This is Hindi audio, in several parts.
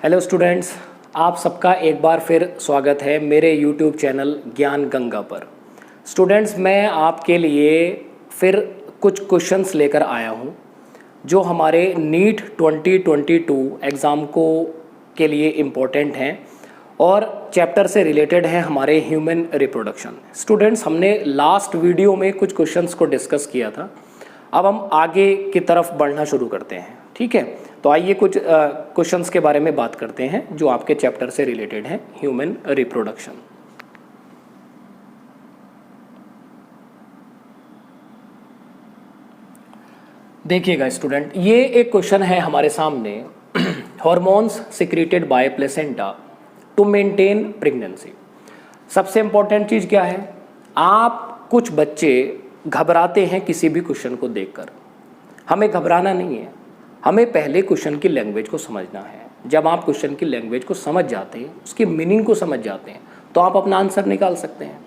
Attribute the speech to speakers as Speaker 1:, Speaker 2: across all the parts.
Speaker 1: हेलो स्टूडेंट्स, आप सबका एक बार फिर स्वागत है मेरे यूट्यूब चैनल ज्ञान गंगा पर। स्टूडेंट्स, मैं आपके लिए फिर कुछ क्वेश्चंस लेकर आया हूं जो हमारे नीट 2022 एग्ज़ाम को के लिए इम्पोर्टेंट हैं और चैप्टर से रिलेटेड हैं हमारे ह्यूमन रिप्रोडक्शन। स्टूडेंट्स, हमने लास्ट वीडियो में कुछ क्वेश्चंस को डिस्कस किया था। अब हम आगे की तरफ बढ़ना शुरू करते हैं, ठीक है। तो आइए कुछ क्वेश्चंस के बारे में बात करते हैं जो आपके चैप्टर से रिलेटेड हैं, ह्यूमन रिप्रोडक्शन। देखिएगा स्टूडेंट, ये एक क्वेश्चन है हमारे सामने। Hormones secreted by placenta to maintain pregnancy. सबसे इंपॉर्टेंट चीज़ क्या है, आप कुछ बच्चे घबराते हैं किसी भी क्वेश्चन को देखकर। हमें घबराना नहीं है, हमें पहले क्वेश्चन की लैंग्वेज को समझना है। जब आप क्वेश्चन की लैंग्वेज को समझ जाते हैं, उसकी मीनिंग को समझ जाते हैं, तो आप अपना आंसर निकाल सकते हैं।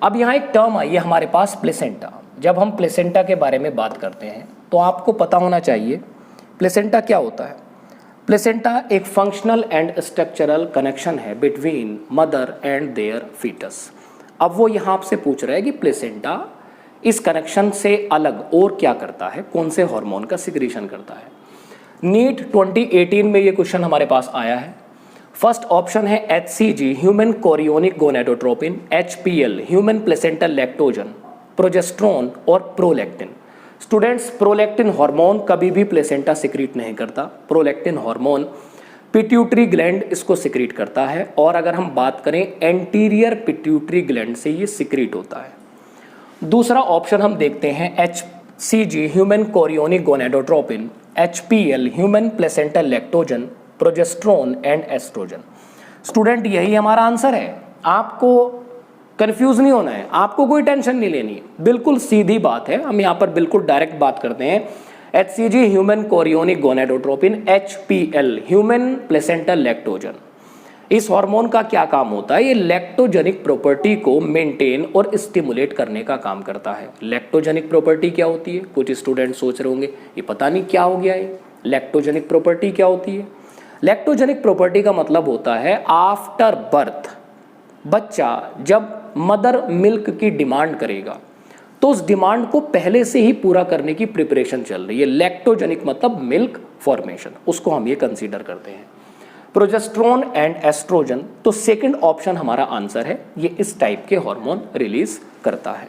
Speaker 1: अब यहाँ एक टर्म आई है हमारे पास, प्लेसेंटा। जब हम प्लेसेंटा के बारे में बात करते हैं तो आपको पता होना चाहिए प्लेसेंटा क्या होता है। प्लेसेंटा एक फंक्शनल एंड स्ट्रक्चरल कनेक्शन है between mother and their foetus. अब वो यहाँ आपसे पूछ रहा है कि प्लेसेंटा इस कनेक्शन से अलग और क्या करता है, कौन से हार्मोन का सिक्रीशन करता है। नीट 2018 में ये क्वेश्चन हमारे पास आया है। फर्स्ट ऑप्शन है HCG human chorionic gonadotropin, HPL human placental lactogen, progesterone और प्रोलैक्टिन। स्टूडेंट्स, प्रोलैक्टिन हार्मोन कभी भी प्लेसेंटा सिक्रीट नहीं करता। प्रोलैक्टिन हार्मोन पिट्यूटरी ग्लैंड इसको सिक्रीट करता है, और अगर हम बात करें एंटीरियर पिट्यूटरी ग्लैंड से ये सिक्रीट होता है। दूसरा ऑप्शन हम देखते हैं HCG human chorionic gonadotropin, HPL human placental lactogen, progesterone and estrogen. Student, यही हमारा आंसर है। आपको कंफ्यूज नहीं होना है, आपको कोई टेंशन नहीं लेनी है, बिल्कुल सीधी बात है। हम यहाँ पर बिल्कुल डायरेक्ट बात करते हैं। HCG human chorionic gonadotropin, HPL human placental lactogen. इस हार्मोन का क्या काम होता है, ये लैक्टोजेनिक प्रॉपर्टी को मेंटेन और स्टिमुलेट करने का काम करता है। लैक्टोजेनिक प्रॉपर्टी क्या होती है, कुछ स्टूडेंट सोच रहे होंगे ये पता नहीं क्या हो गया है। लैक्टोजेनिक प्रॉपर्टी क्या होती है? लैक्टोजेनिक प्रॉपर्टी का मतलब होता है आफ्टर बर्थ बच्चा जब मदर मिल्क की डिमांड करेगा तो उस डिमांड को पहले से ही पूरा करने की प्रिपरेशन चल रही है। लैक्टोजेनिक मतलब मिल्क फॉर्मेशन, उसको हम ये कंसीडर करते हैं। प्रोजेस्ट्रॉन एंड एस्ट्रोजन, तो सेकंड ऑप्शन हमारा आंसर है, ये इस टाइप के हार्मोन रिलीज करता है।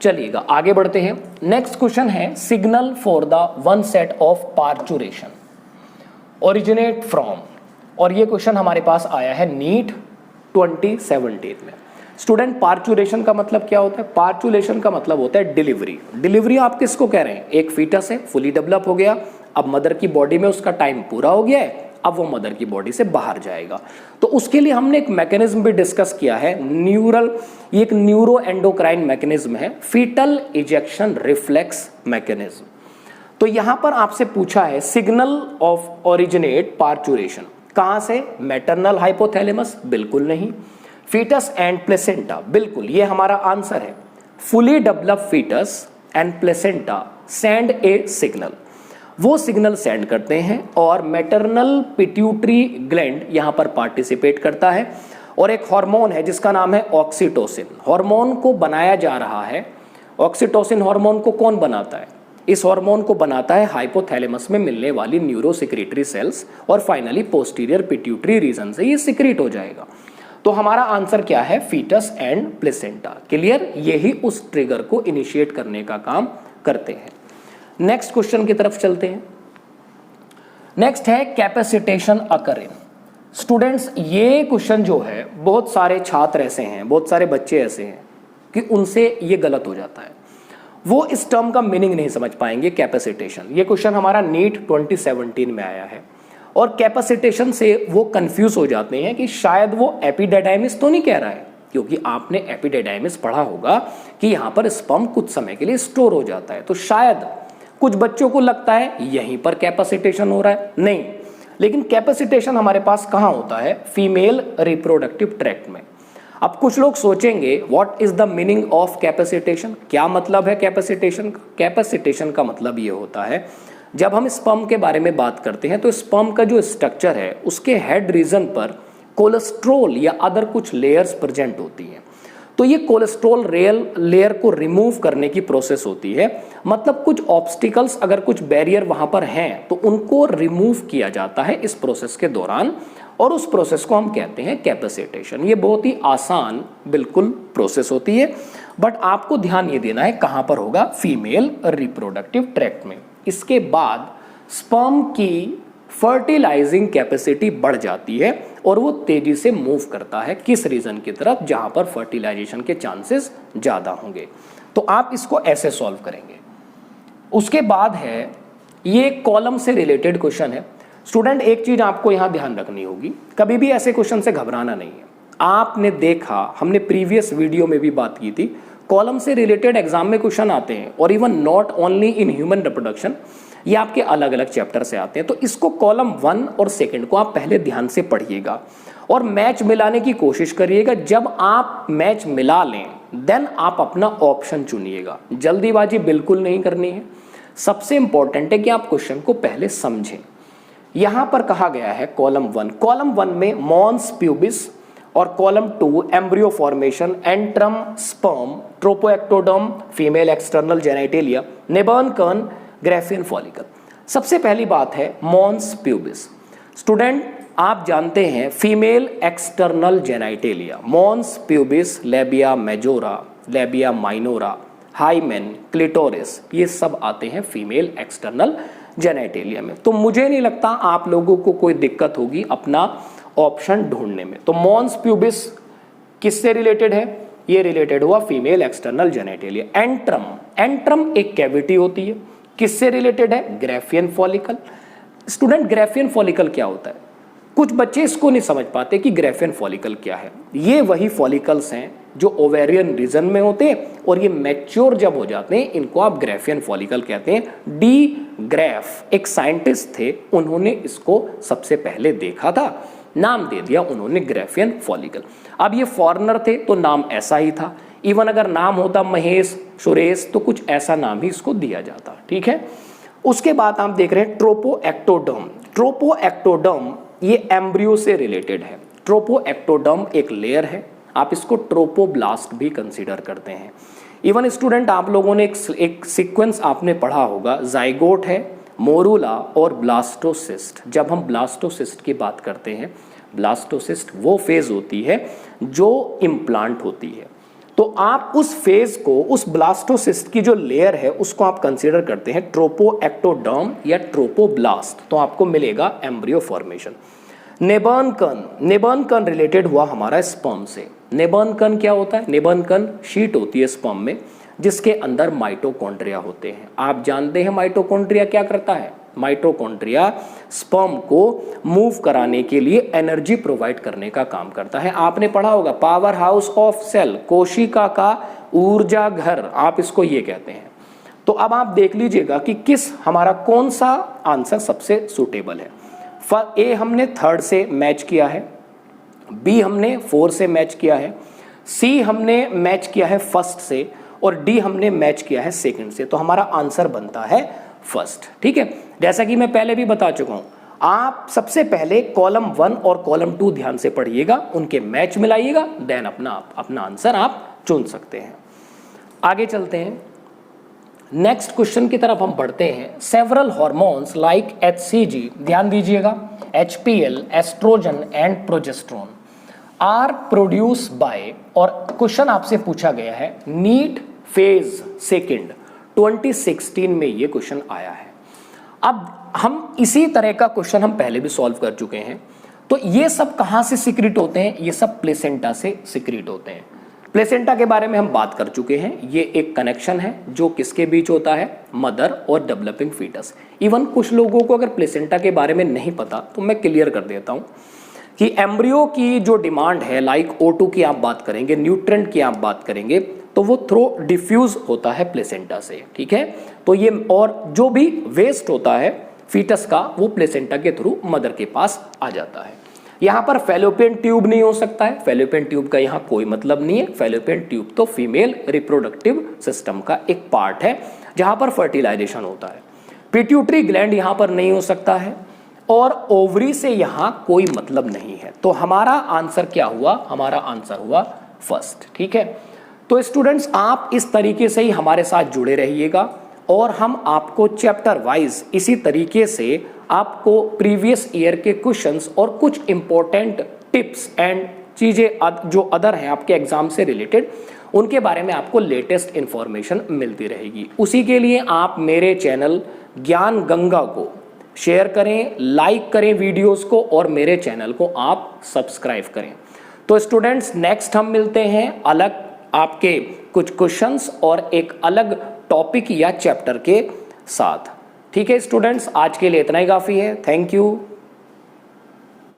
Speaker 1: चलिएगा आगे बढ़ते हैं। नेक्स्ट क्वेश्चन है signal for the one set of parturition originate from, और ये क्वेश्चन हमारे पास आया है नीट 2017 में। स्टूडेंट, पार्चुरेशन का मतलब क्या होता है? पार्चुलेशन का मतलब होता है डिलीवरी। डिलीवरी आप किसको कह रहे हैं? एक फीटस है, फुली डेवलप हो गया, अब मदर की बॉडी में उसका टाइम पूरा हो गया है, अब वो मदर की बॉडी से बाहर जाएगा। तो उसके लिए हमने एक मैकेनिज्म भी डिस्कस किया है, ये एक न्यूरो एंडोक्राइन मैकेनिज्म है, फीटल इजेक्शन रिफ्लेक्स मैकेनिज्म। तो यहां पर आपसे पूछा है सिग्नल ऑफ ओरिजिनेट पार्चुरेशन कहां से? Maternal hypothalamus? बिल्कुल नहीं। Foetus and placenta? बिल्कुल, ये हमारा आंसर है। Fully developed foetus and placenta send a signal, वो सिग्नल सेंड करते हैं और मैटरनल पिट्यूटरी ग्लैंड यहां पर पार्टिसिपेट करता है, और एक हार्मोन है जिसका नाम है ऑक्सीटोसिन। हार्मोन को बनाया जा रहा है। ऑक्सीटोसिन हार्मोन को कौन बनाता है? इस हार्मोन को बनाता है हाइपोथैलेमस में मिलने वाली न्यूरोसिक्रेटरी सेल्स, और फाइनली पोस्टीरियर पिट्यूटरी रीजन से ये सिक्रीट हो जाएगा। तो हमारा आंसर क्या है? Foetus and placenta. क्लियर? यही उस ट्रिगर को इनिशिएट करने का काम करते हैं। नेक्स्ट क्वेश्चन की तरफ चलते हैं। नेक्स्ट है कैपेसिटेशन अकरिंग। स्टूडेंट्स, ये क्वेश्चन जो है बहुत सारे छात्र ऐसे हैं, बहुत सारे बच्चे ऐसे हैं कि उनसे ये गलत हो जाता है, वो इस टर्म का मीनिंग नहीं समझ पाएंगे। कैपेसिटेशन, ये क्वेश्चन हमारा नीट 2017 में आया है, और कैपेसिटेशन से वो कंफ्यूज हो जाते हैं कि शायद वो एपिडिडाइमिस तो नहीं कह रहा है, क्योंकि आपने एपिडिडाइमिस पढ़ा होगा कि यहां पर स्पर्म कुछ समय के लिए स्टोर हो जाता है। तो शायद कुछ बच्चों को लगता है यहीं पर कैपेसिटेशन हो रहा है, नहीं। लेकिन कैपेसिटेशन हमारे पास कहां होता है? फीमेल रिप्रोडक्टिव ट्रैक्ट में। अब कुछ लोग सोचेंगे what is the meaning of capacitation, क्या मतलब है कैपेसिटेशन का? कैपेसिटेशन का मतलब ये होता है जब हम स्पर्म के बारे में बात करते हैं तो स्पर्म का जो स्ट्रक्चर है उसके हेड रीजन पर कोलेस्ट्रॉल या अदर कुछ लेयर्स प्रेजेंट होती हैं। तो ये कोलेस्ट्रॉल लेयर को रिमूव करने की प्रोसेस होती है, मतलब कुछ ऑब्स्टिकल्स, अगर कुछ बैरियर वहां पर हैं तो उनको रिमूव किया जाता है इस प्रोसेस के दौरान, और उस प्रोसेस को हम कहते हैं कैपेसिटेशन। ये बहुत ही आसान बिल्कुल प्रोसेस होती है, बट आपको ध्यान ये देना है कहां पर होगा, फीमेल रिप्रोडक्टिव ट्रैक्ट में। इसके बाद स्पर्म की फर्टिलाइजिंग कैपेसिटी बढ़ जाती है और वो तेजी से मूव करता है किस रीजन की तरफ, जहां पर फर्टिलाइजेशन के चांसेस ज्यादा होंगे। तो आप इसको ऐसे सॉल्व करेंगे। उसके बाद है ये कॉलम से रिलेटेड क्वेश्चन है। स्टूडेंट एक चीज आपको यहां ध्यान रखनी होगी, कभी भी ऐसे क्वेश्चन से घबराना नहीं है। आपने देखा, हमने प्रीवियस वीडियो में भी बात की थी, कॉलम से रिलेटेड एग्जाम में क्वेश्चन आते हैं, और even not only in human reproduction, ये आपके अलग अलग चैप्टर से आते हैं। तो इसको कॉलम 1 और 2 को आप पहले ध्यान से पढ़िएगा और मैच मिलाने की कोशिश करिएगा। जब आप मैच मिला लें देन आप अपना ऑप्शन चुनिएगा। जल्दीबाजी बिल्कुल नहीं करनी है। सबसे इंपॉर्टेंट है कि आप क्वेश्चन को पहले समझें। यहां पर कहा गया है कॉलम 1 में मॉन्स प्यूबिस, और column 2 embryo formation, antrum, sperm, trophoectoderm, female external genitalia, nebenkern, Graafian follicle. सबसे पहली बात है मॉन्स प्यूबिस। स्टूडेंट आप जानते हैं female external genitalia, mons pubis, labia majora, labia minora, hymen, clitoris, ये सब आते हैं फीमेल एक्सटर्नल जेनिटेलिया में। तो मुझे नहीं लगता आप लोगों को कोई दिक्कत होगी अपना ऑप्शन ढूंढने में। तो मॉन्स प्यूबिस किससे रिलेटेड है, ये रिलेटेड हुआ फीमेल एक्सटर्नल जेनिटेलिया। एंट्रम एक कैविटी होती है, किससे रिलेटेड है, Graafian follicle. Student Graafian follicle क्या होता है, कुछ बच्चे इसको नहीं समझ पाते कि ग्राफियन फॉलिकल क्या है। ये वही फॉलिकल्स हैं जो ओवेरियन रीजन में होते हैं, और ये मैच्योर जब हो जाते हैं इनको आप ग्राफियन फॉलिकल कहते हैं। डी ग्राफ एक साइंटिस्ट थे, उन्होंने इसको सबसे पहले देखा था, नाम दे दिया उन्होंने ग्राफियन फॉलिकल। अब ये फॉरेनर थे तो नाम ऐसा ही था, इवन अगर नाम होता महेश, सुरेश, तो कुछ ऐसा नाम ही इसको दिया जाता, ठीक है। उसके बाद आप देख रहे हैं ट्रोपोएक्टोडर्म। ट्रोपोएक्टोडर्म ये एम्ब्रियो से रिलेटेड है। ट्रोपोएक्टोडर्म एक लेयर है, आप इसको ट्रोपोब्लास्ट भी कंसीडर करते हैं। इवन स्टूडेंट आप लोगों ने एक सीक्वेंस आपने पढ़ा होगा, जाइगोट है, मोरूला और ब्लास्टोसिस्ट। जब हम ब्लास्टोसिस्ट की बात करते हैं, ब्लास्टोसिस्ट वो फेज होती है जो इम्प्लांट होती है। तो आप उस फेज को, उस ब्लास्टोसिस्ट की जो लेयर है उसको आप कंसीडर करते हैं ट्रोपोएक्टोडर्म या ट्रोपोब्लास्ट, तो आपको मिलेगा एम्ब्रियो फॉर्मेशन। नेबर्न कर्न रिलेटेड हुआ हमारा स्पर्म से। नेबर्न कर्न क्या होता है, नेबर्न कर्न शीट होती है स्पर्म में जिसके अंदर माइटोकॉन्ड्रिया होते हैं। आप जानते हैं माइटोकॉन्ड्रिया क्या करता है, माइटोकॉन्ड्रिया स्पर्म को मूव कराने के लिए एनर्जी प्रोवाइड करने का काम करता है। आपने पढ़ा होगा पावर हाउस ऑफ सेल, कोशिका का ऊर्जा घर, आप इसको ये कहते हैं। तो अब आप देख लीजिएगा कि किस हमारा कौन सा आंसर सबसे सुटेबल है। ए हमने 3rd से मैच किया है, बी हमने 4 से मैच किया है, सी हमने मैच किया है 1st से, और डी हमने मैच किया है 2nd से। तो हमारा आंसर बनता है 1st, ठीक है। जैसा कि मैं पहले भी बता चुका हूं, आप सबसे पहले कॉलम 1 और कॉलम 2 ध्यान से पढ़िएगा, उनके मैच मिलाइएगा, देन अपना आंसर आप चुन सकते हैं। आगे चलते हैं, नेक्स्ट क्वेश्चन की तरफ हम बढ़ते हैं। सेवरल हार्मोन्स लाइक HCG, ध्यान दीजिएगा, HPL, estrogen and progesterone are produce by, और क्वेश्चन आपसे पूछा गया है नीट फेज 2nd 2016 में ये क्वेश्चन आया है। अब हम इसी तरह का क्वेश्चन हम पहले भी सॉल्व कर चुके हैं। तो ये सब कहां से सीक्रेट होते हैं, ये सब प्लेसेंटा से सीक्रेट होते हैं। प्लेसेंटा के बारे में हम बात कर चुके हैं, ये एक कनेक्शन है जो किसके बीच होता है, मदर और डेवलपिंग फीटस। इवन कुछ लोगों को अगर प्लेसेंटा के बारे में नहीं पता तो मैं क्लियर कर देता हूं कि एम्ब्रियो की जो डिमांड है, लाइक O2 की आप बात करेंगे, न्यूट्रेंट की आप बात करेंगे, तो वो थ्रू डिफ्यूज होता है प्लेसेंटा से, ठीक है। तो ये, और जो भी वेस्ट होता है फीटस का वो प्लेसेंटा के थ्रू मदर के पास आ जाता है। यहाँ पर फेलोपियन ट्यूब नहीं हो सकता है, फेलोपियन ट्यूब का यहाँ कोई मतलब नहीं है। फेलोपियन ट्यूब तो फीमेल रिप्रोडक्टिव सिस्टम का एक पार्ट है जहाँ पर फर्टिलाइजेशन होता है। पिट्यूटरी ग्लैंड यहां पर नहीं हो सकता है और ओवरी से यहां कोई मतलब नहीं है। तो हमारा आंसर क्या हुआ? हमारा आंसर हुआ फर्स्ट। ठीक है, तो स्टूडेंट्स आप इस तरीके से ही हमारे साथ जुड़े रहिएगा और हम आपको चैप्टर वाइज इसी तरीके से आपको प्रीवियस ईयर के क्वेश्चंस और कुछ इंपॉर्टेंट टिप्स एंड चीजें जो अदर हैं आपके एग्जाम से रिलेटेड, उनके बारे में आपको लेटेस्ट इंफॉर्मेशन मिलती रहेगी। उसी के लिए आप मेरे चैनल ज्ञान गंगा को शेयर करें, लाइक करें वीडियोस को और मेरे चैनल को आप सब्सक्राइब करें। तो स्टूडेंट्स नेक्स्ट हम मिलते हैं अलग आपके कुछ क्वेश्चंस और एक अलग टॉपिक या चैप्टर के साथ। ठीक है स्टूडेंट्स, आज के लिए इतना ही काफ़ी है। Thank you.